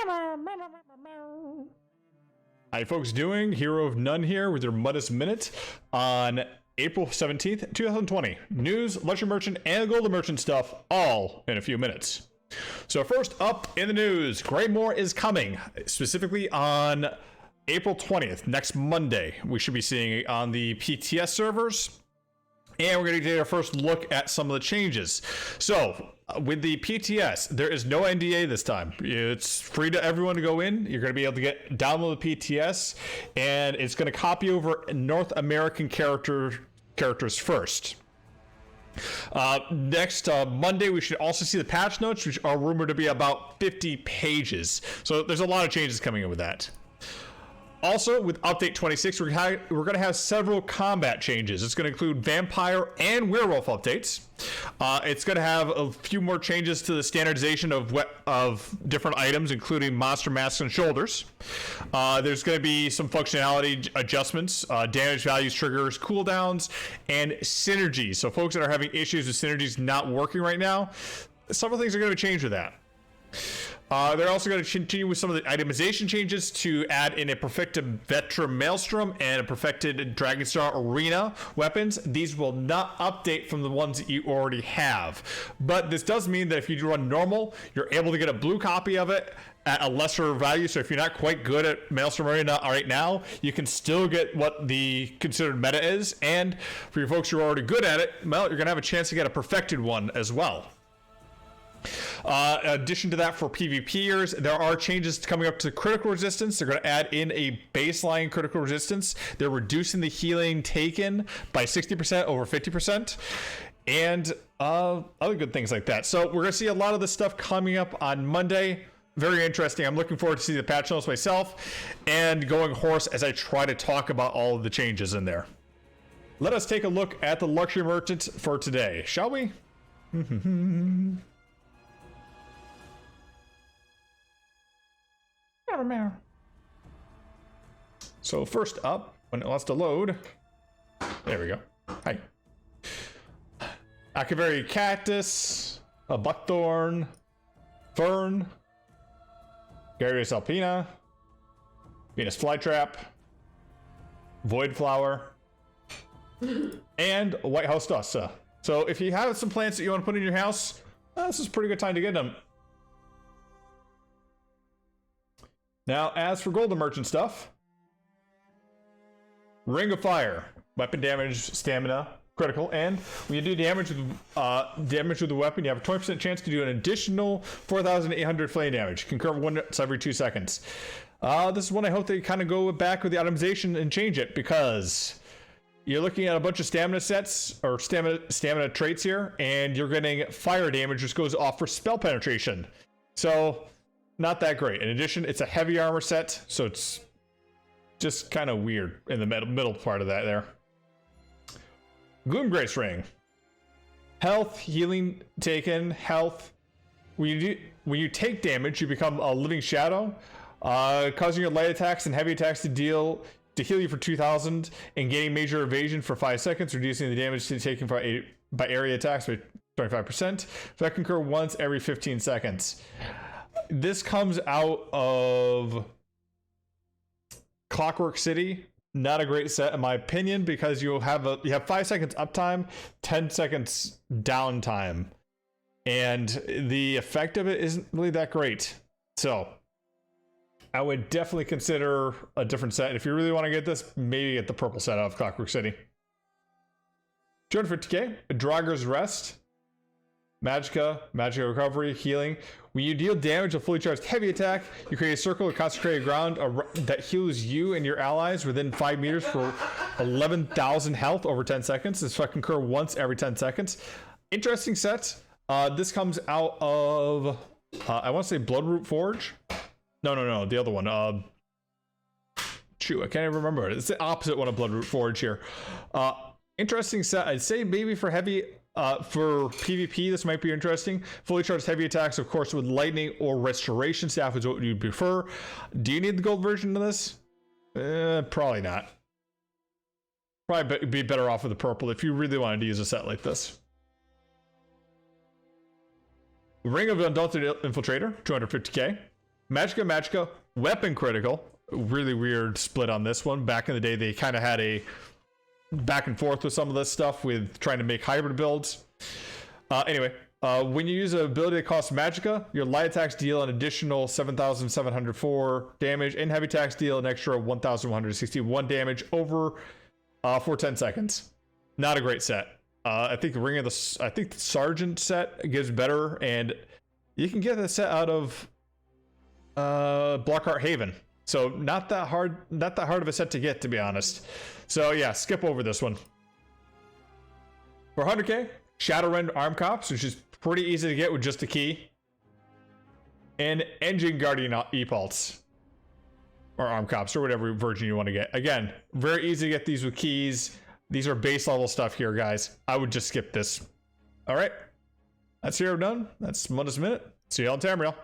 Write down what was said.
How you folks doing? Hero of None here with your Mundus Minute on April 17th, 2020. News, luxury merchant, and golden merchant stuff all in a few minutes. So first up in the news, Greymoor is coming, specifically on April 20th, next Monday. We should be seeing it on the PTS servers. And we're going to take our first look at some of the changes. So, with the PTS, there is no NDA this time. It's free to everyone to go in. You're going to be able to download the PTS, and it's going to copy over North American characters first. Next Monday, we should also see the patch notes, which are rumored to be about 50 pages. So there's a lot of changes coming in with that. Also, with Update 26, we're going to have several combat changes. It's going to include vampire and werewolf updates. It's going to have a few more changes to the standardization of different items, including monster masks and shoulders. There's going to be some functionality adjustments, damage values, triggers, cooldowns, and synergies. So folks that are having issues with synergies not working right now, several things are going to change with that. They're also going to continue with some of the itemization changes to add in a perfected Vetra Maelstrom and a perfected Dragonstar Arena weapons. These will not update from the ones that you already have. But this does mean that if you run normal, you're able to get a blue copy of it at a lesser value. So if you're not quite good at Maelstrom Arena right now, you can still get what the considered meta is. And for your folks who are already good at it, well, you're going to have a chance to get a perfected one as well. In addition to that, for PvPers, there are changes coming up to critical resistance. They're going to add in a baseline critical resistance. They're reducing the healing taken by 60% over 50%, and other good things like that. So we're going to see a lot of this stuff coming up on Monday. Very interesting. I'm looking forward to see the patch notes myself and going hoarse as I try to talk about all of the changes in there. Let us take a look at the luxury merchant for today, shall we? So first up, when it wants to load, there we go. Hi. Akaveri Cactus, a Buckthorn, Fern, Garius Alpina, Venus Flytrap, Void Flower, and White House Dusta. So if you have some plants that you want to put in your house, this is a pretty good time to get them. Now, as for golden merchant stuff, Ring of Fire, weapon damage, stamina, critical, and when you do damage with the weapon, you have a 20% chance to do an additional 4,800 flame damage. Concur once every 2 seconds. This is one I hope they kind of go back with the itemization and change it, because you're looking at a bunch of stamina sets or stamina traits here, and you're getting fire damage, which goes off for spell penetration. So not that great. In addition, it's a heavy armor set, so it's just kind of weird in the middle part of that there. Gloomgrace Ring. Health, healing taken, health. When you take damage, you become a living shadow, causing your light attacks and heavy attacks to heal you for 2,000 and gaining major evasion for 5 seconds, reducing the damage taken by area attacks by 25%. That can occur once every 15 seconds. This comes out of Clockwork City. Not a great set in my opinion, because you have 5 seconds uptime, 10 seconds downtime, and the effect of it isn't really that great. So I would definitely consider a different set. If you really want to get this, maybe get the purple set out of Clockwork City. 250k, Draugr's Rest, Magica Recovery, Healing. When you deal damage with fully charged heavy attack, you create a circle of concentrated ground that heals you and your allies within 5 meters for 11,000 health over 10 seconds. This can occur once every 10 seconds. Interesting set. This comes out of, I want to say Bloodroot Forge. No, the other one. Shoot, I can't even remember it. It's the opposite one of Bloodroot Forge here. Interesting set. I'd say maybe for heavy. For PvP, this might be interesting. Fully charged heavy attacks, of course, with lightning or restoration staff is what you'd prefer. Do you need the gold version of this? Probably not. Probably be better off with the purple if you really wanted to use a set like this. Ring of Undaunted Infiltrator, 250k. Magicka, weapon critical. Really weird split on this one. Back in the day, they kind of had a back and forth with some of this stuff with trying to make hybrid builds. Anyway, when you use an ability that costs Magicka, your light attacks deal an additional 7,704 damage, and heavy attacks deal an extra 1,161 damage over for 10 seconds. Not a great set. I think the Sergeant set gives better, and you can get the set out of Blockheart Haven. So not that hard of a set to get, to be honest. So yeah, skip over this one. For 100k, Shadowrend Arm Cops, which is pretty easy to get with just a key. And Engine Guardian E-Pulse. Or Arm Cops, or whatever version you want to get. Again, very easy to get these with keys. These are base level stuff here, guys. I would just skip this. Alright. That's Hero done. That's Mundus Minute. See you all in Tamriel.